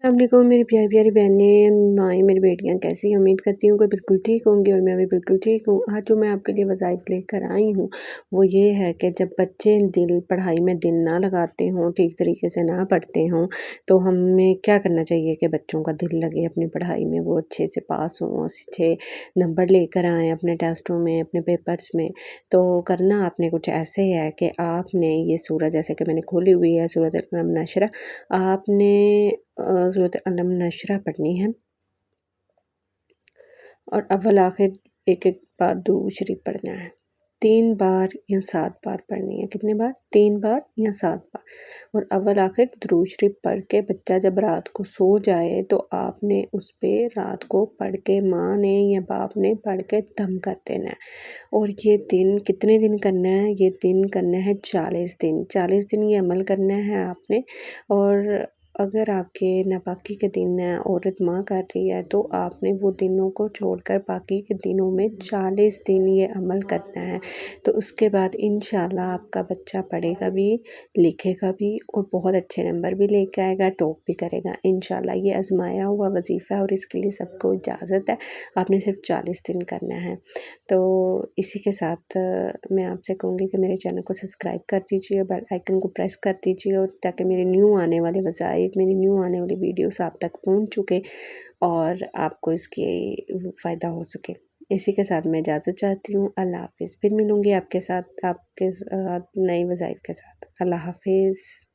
السلام علیکم میری پیاری پیاری بہنیں، مائیں، میری بیٹیاں کیسی ہیں؟ امید کرتی ہوں کہ بالکل ٹھیک ہوں گی، اور میں بھی بالکل ٹھیک ہوں۔ آج جو میں آپ کے لیے وظائف لے کر آئی ہوں وہ یہ ہے کہ جب بچے پڑھائی میں دل نہ لگاتے ہوں، ٹھیک طریقے سے نہ پڑھتے ہوں، تو ہمیں کیا کرنا چاہیے کہ بچوں کا دل لگے اپنی پڑھائی میں، وہ اچھے سے پاس ہوں، اچھے نمبر لے کر آئیں اپنے ٹیسٹوں میں، اپنے پیپرز میں۔ تو کرنا آپ نے کچھ ایسے ہے کہ آپ نے یہ سورہ جیسے کہ میں نے کھولی ہوئی ہے، سورۃ القلم نشرہ، آپ نے سورۃ القلم نشرہ پڑھنی ہے، اور اول آخر ایک ایک بار درود شریف پڑھنا ہے، 3 بار یا 7 بار پڑھنی ہے۔ کتنے بار؟ 3 بار یا 7 بار، اور اول آخر درود شریف پڑھ کے بچہ جب رات کو سو جائے تو آپ نے اس پہ رات کو پڑھ کے، ماں نے یا باپ نے پڑھ کے دم کر دینا ہے۔ اور یہ دن کتنے دن کرنا ہے؟ یہ دن کرنا ہے 40 دن، 40 دن یہ عمل کرنا ہے آپ نے۔ اور اگر آپ کے ناپاکی کے دن ہیں، عورت ماں کر رہی ہے، تو آپ نے وہ دنوں کو چھوڑ کر باقی کے دنوں میں 40 دن یہ عمل کرنا ہے۔ تو اس کے بعد انشاءاللہ آپ کا بچہ پڑھے گا بھی، لکھے گا بھی، اور بہت اچھے نمبر بھی لے کے آئے گا، ٹاپ بھی کرے گا انشاءاللہ۔ یہ آزمایا ہوا وظیفہ ہے، اور اس کے لیے سب کو اجازت ہے، آپ نے صرف 40 دن کرنا ہے۔ تو اسی کے ساتھ میں آپ سے کہوں گی کہ میرے چینل کو سبسکرائب کر دیجیے، بیل آئیکن کو پریس کر دیجیے، اور تاکہ میرے نیو آنے والے وظائف، میری نیو آنے والی ویڈیوز آپ تک پہنچ چکے اور آپ کو اس کی فائدہ ہو سکے۔ اسی کے ساتھ میں اجازت چاہتی ہوں، اللہ حافظ۔ پھر ملوں گی آپ کے ساتھ نئے وظائف کے ساتھ۔ اللہ حافظ۔